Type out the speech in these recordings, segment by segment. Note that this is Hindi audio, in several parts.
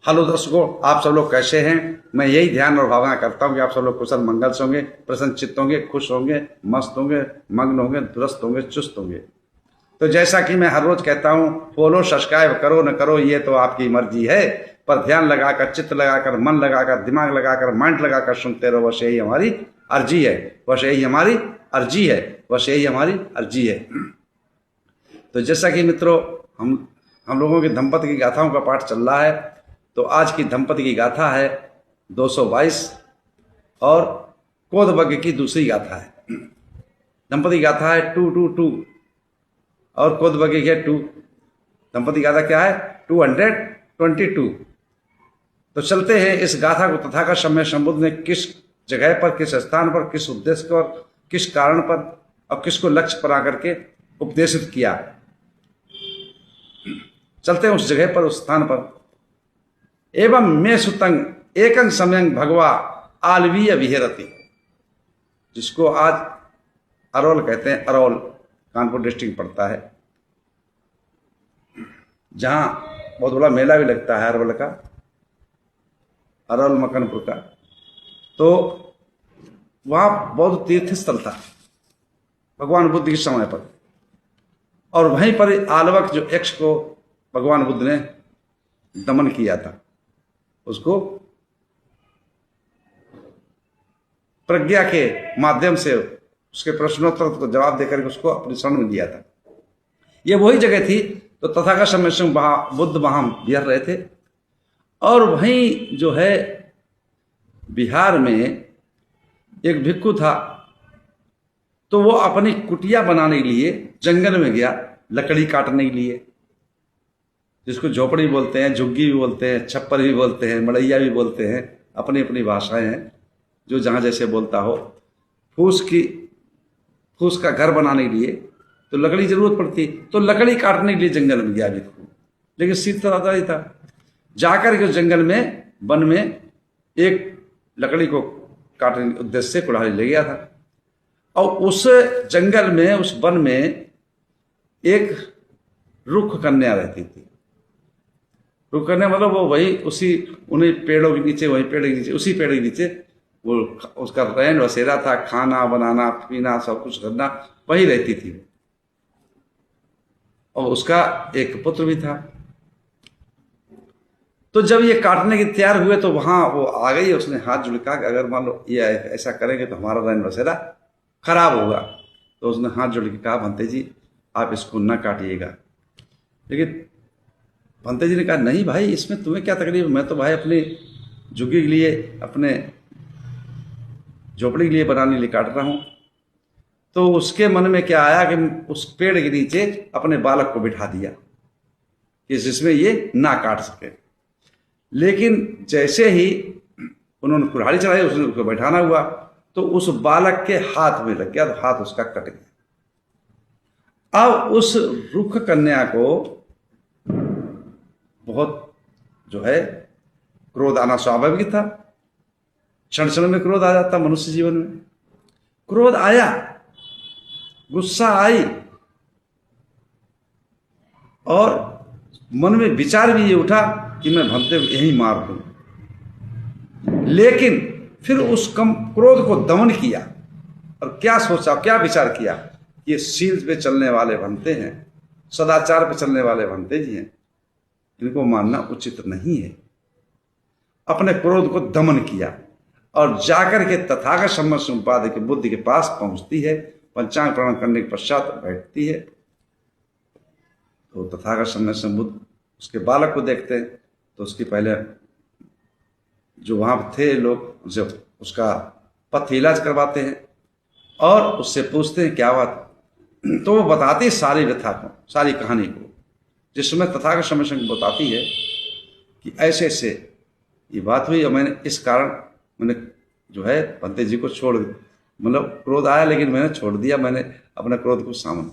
हेलो दर्शकों, आप सब लोग कैसे हैं। मैं यही ध्यान और भावना करता हूं कि आप सब लोग कुशल मंगल से होंगे, प्रसन्नचित्त होंगे, खुश होंगे, मस्त होंगे, मग्न होंगे, दुरुस्त होंगे, चुस्त होंगे। तो जैसा कि मैं हर रोज कहता हूं, फॉलो सब्सक्राइब करो न करो ये तो आपकी मर्जी है, पर ध्यान लगाकर, चित्त लगाकर, मन लगाकर, दिमाग लगाकर, माइंड लगाकर सुनते रहो। बस यही हमारी अर्जी है, बस यही हमारी अर्जी है, बस यही हमारी अर्जी है। तो जैसा कि मित्रों, हम लोगों की दंपति की गाथाओं का पाठ चल रहा है। तो आज की दंपति की गाथा है 222 और कोदबग की दूसरी गाथा है। दंपति गाथा है 222 और कोदबग की है 2। दंपति गाथा क्या है? 222। तो चलते हैं इस गाथा को तथागत समय संबुद्ध ने किस जगह पर, किस स्थान पर, किस उद्देश्य पर, किस कारण पर और किसको लक्ष्य पर आकर के उपदेशित किया। चलते हैं उस जगह पर, उस स्थान पर। एवं मे सुतंग एकं समयं भगवा आलवीय विहरति, जिसको आज अरौल कहते हैं। अरौल कानपुर डिस्ट्रिक्ट पड़ता है, जहां बहुत बड़ा मेला भी लगता है अरवल का, अरौल मकनपुर का। तो वहां बौद्ध तीर्थ स्थल था भगवान बुद्ध के समय पर, और वहीं पर आलवक जो यक्ष को भगवान बुद्ध ने दमन किया था, उसको प्रज्ञा के माध्यम से उसके प्रश्नोत्तर को जवाब देकर उसको अपनी शरण में लिया था। ये वही जगह थी। तो तथागत समय से बुद्ध वहां विहर रहे थे, और वहीं जो है बिहार में एक भिक्षु था। तो वो अपनी कुटिया बनाने के लिए जंगल में गया, लकड़ी काटने के लिए, जिसको झोपड़ी बोलते हैं, झुग्गी भी बोलते हैं, छप्पर भी बोलते हैं, मड़ैया भी बोलते हैं, अपनी अपनी भाषाएं हैं, जो जहाँ जैसे बोलता हो। फूस का घर बनाने के लिए तो लकड़ी जरूरत पड़ती, तो लकड़ी काटने के लिए जंगल में गया भिक्षु। लेकिन सीधा साधा ही था। जाकर के जंगल में, वन में एक लकड़ी को काटने के उद्देश्य से कुल्हाड़ी ले गया था। और उस जंगल में, उस वन में एक रुक्ष कन्या रहती थी। रुक करने मतलब वो वही उन्हीं पेड़ों के नीचे, वही पेड़ के नीचे, उसी पेड़ के नीचे वो उसका रैन बसेरा था। खाना बनाना, पीना, सब कुछ करना वही रहती थी। और उसका एक पुत्र भी था। तो जब ये काटने के तैयार हुए तो वहां वो आ गई। उसने हाथ जोड़ कहा कि अगर मान लो ये ऐसा करेंगे तो हमारा रैन बसेरा खराब होगा। तो उसने हाथ जोड़ के कहा, भंते जी आप इसको न काटिएगा। लेकिन भंते जी ने कहा, नहीं भाई, इसमें तुम्हें क्या तकलीफ, मैं तो भाई अपनी झुग्गी के लिए, अपने झोपड़ी के लिए बनाने के लिए काट रहा हूं। तो उसके मन में क्या आया कि उस पेड़ के नीचे अपने बालक को बिठा दिया कि जिसमें ये ना काट सके। लेकिन जैसे ही उन्होंने कुल्हाड़ी चलाई, उसने उसको बैठाना हुआ तो उस बालक के हाथ में लग गया, तो हाथ उसका कट गया। अब उस रुक्ष कन्या को बहुत जो है क्रोध आना स्वाभाविक था। क्षण क्षण में क्रोध आ जाता मनुष्य जीवन में। क्रोध आया, गुस्सा आई, और मन में विचार भी ये उठा कि मैं भंते यहीं मार दूं। लेकिन फिर उस क्रोध को दमन किया और क्या सोचा, क्या विचार किया, ये शील पे चलने वाले भंते हैं, सदाचार पे चलने वाले भंते जी हैं, इनको मानना उचित नहीं है। अपने क्रोध को दमन किया और जाकर के तथागत सम्मत संपादे के बुद्धि के पास पहुंचती है। पंचांग प्रणव करने के पश्चात बैठती है। तो तथागत सम्मत संबुद्ध उसके बालक को देखते हैं। तो उसकी पहले जो वहां थे लोग, उनसे उसका पथ इलाज करवाते हैं और उससे पूछते हैं क्या बात। तो वो बताती है सारी व्यथा को, सारी कहानी को, जिसमें तथागत सम्मत संबुद्ध बताती है कि ऐसे ऐसे ये बात हुई और मैंने इस कारण मैंने जो है भंते जी को छोड़, मतलब क्रोध आया लेकिन मैंने छोड़ दिया, मैंने अपने क्रोध को सामने।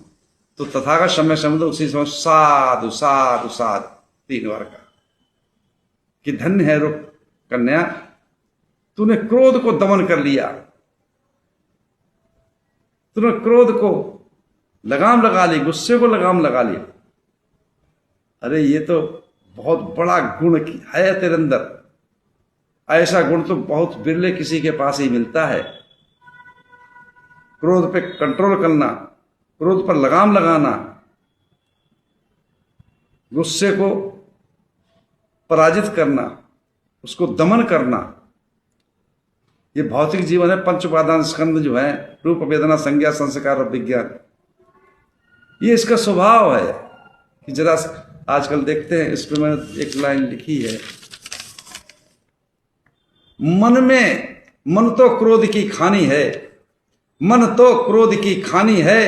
तो तथागत सम्मत संबुद्ध उसी समय साधु साधु साधु 3 बार का कि धन्य है रुक्ष कन्या, तूने क्रोध को दमन कर लिया, तूने क्रोध को लगाम लगा ली, गुस्से को लगाम लगा लिया। अरे ये तो बहुत बड़ा गुण है तेरे अंदर। ऐसा गुण तो बहुत बिरले किसी के पास ही मिलता है। क्रोध पे कंट्रोल करना, क्रोध पर लगाम लगाना, गुस्से को पराजित करना, उसको दमन करना। ये भौतिक जीवन है। पंच उपादान स्कंद जो है, रूप वेदना संज्ञा संस्कार और विज्ञान, ये इसका स्वभाव है कि जरा आजकल देखते हैं, इसमें मैंने एक लाइन लिखी है, मन तो क्रोध की खानी है, मन तो क्रोध की खानी है,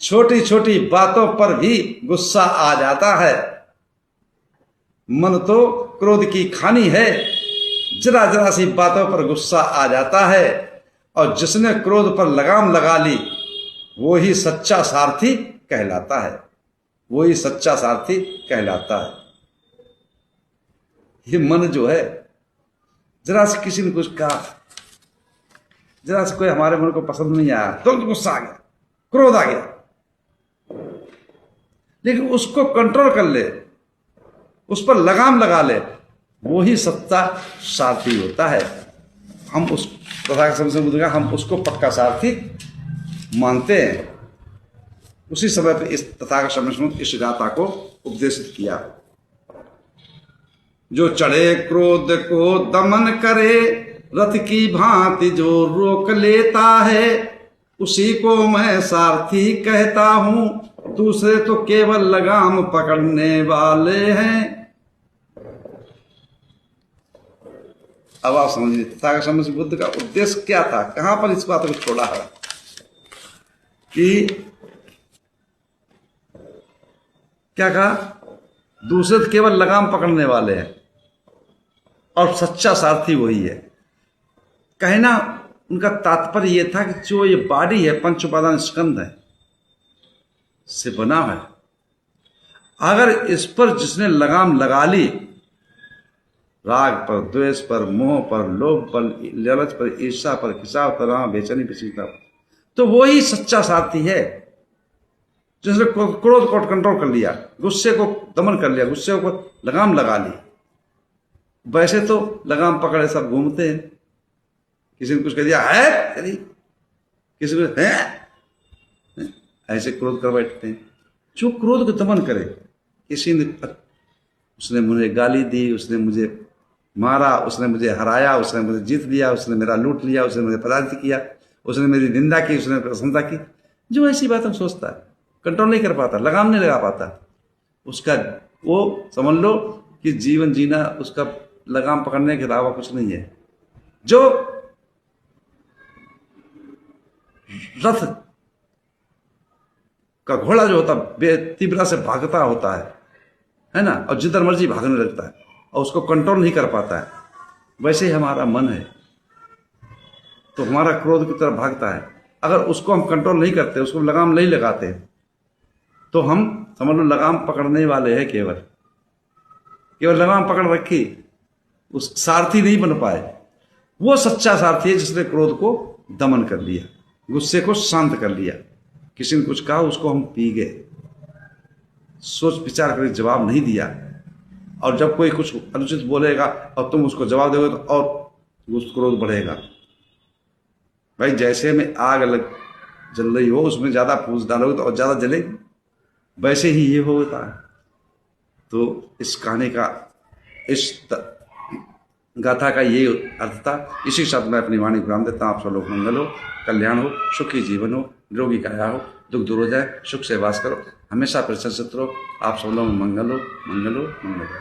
छोटी छोटी बातों पर भी गुस्सा आ जाता है। मन तो क्रोध की खानी है, जरा जरा सी बातों पर गुस्सा आ जाता है, और जिसने क्रोध पर लगाम लगा ली वो ही सच्चा सारथी कहलाता है, वो ही सच्चा सारथी कहलाता है। ये मन जो है, जरा से किसी ने कुछ कहा, जरा से कोई हमारे मन को पसंद नहीं आया, तुरंत गुस्सा आ गया, क्रोध आ गया। लेकिन उसको कंट्रोल कर ले, उस पर लगाम लगा ले, वो ही सच्चा सारथी होता है। हम उस तथागत हम उसको पक्का सारथी मानते हैं। उसी समय पर इस तथागत इस गाथा को उपदेशित किया। जो चढ़े क्रोध को दमन करे, रथ की भांति जो रोक लेता है, उसी को मैं सारथी कहता हूं, दूसरे तो केवल लगाम पकड़ने वाले हैं। अब आप समझिए तथागत बुद्ध का उद्देश्य क्या था, कहां पर इस बात को छोड़ा है कि क्या कहा, दूसरे तो केवल लगाम पकड़ने वाले हैं और सच्चा सारथी वही है। कहना उनका तात्पर्य यह था कि जो ये बॉडी है, पंच उपादान स्कंध है से बना है, अगर इस पर जिसने लगाम लगा ली, राग पर, द्वेष पर, मोह पर, लोभ पर, लालच पर, ईर्ष्या पर, खिंचाव, तनाव, बेचैनी, विचलितता, तो वो ही सच्चा सारथी है। जिसने क्रोध को कंट्रोल कर लिया, गुस्से को दमन कर लिया, गुस्से को लगाम लगा ली। वैसे तो लगाम पकड़े सब घूमते हैं, किसी ने कुछ कह दिया है, किसी को है, ऐसे क्रोध कर बैठते हैं। जो क्रोध को दमन करे, किसी ने, उसने मुझे गाली दी, उसने मुझे मारा, उसने मुझे हराया, उसने मुझे जीत लिया, उसने मेरा लूट लिया, उसने मुझे पराजित किया, उसने मेरी निंदा की, उसने प्रशंसा की, जो ऐसी बात हम सोचता है, कंट्रोल नहीं कर पाता, लगाम नहीं लगा पाता, उसका वो समझ लो कि जीवन जीना उसका लगाम पकड़ने के अलावा कुछ नहीं है। जो रथ का घोड़ा जो होता तीव्रता से भागता होता है ना, और जिधर मर्जी भागने लगता है और उसको कंट्रोल नहीं कर पाता है, वैसे ही हमारा मन है, तो हमारा क्रोध की तरफ भागता है। अगर उसको हम कंट्रोल नहीं करते, उसको लगाम नहीं लगाते, तो हम समझ लो लगाम पकड़ने वाले हैं, केवल लगाम पकड़ रखी, उस सारथी नहीं बन पाए। वो सच्चा सारथी है जिसने क्रोध को दमन कर लिया, गुस्से को शांत कर लिया। किसी ने कुछ कहा, उसको हम पी गए, सोच विचार करके जवाब नहीं दिया, और जब कोई कुछ अनुचित बोलेगा और तुम उसको जवाब दोगे तो और क्रोध बढ़ेगा। भाई जैसे में आग जल रही हो, उसमें ज्यादा फूस डालोगे तो और ज्यादा जलेगी, वैसे ही ये होता है। तो इस कहानी का, इस गाथा का ये अर्थ था। इसी के साथ मैं अपनी वाणी विराम देता हूँ। आप सब लोग मंगल हो, कल्याण हो, सुखी जीवन हो, निरोगी काया हो, दुख दूर हो जाए, सुख से वास करो, हमेशा प्रसन्नचित्त रहो। आप सब लोग मंगल हो, मंगल हो, मंगल हो।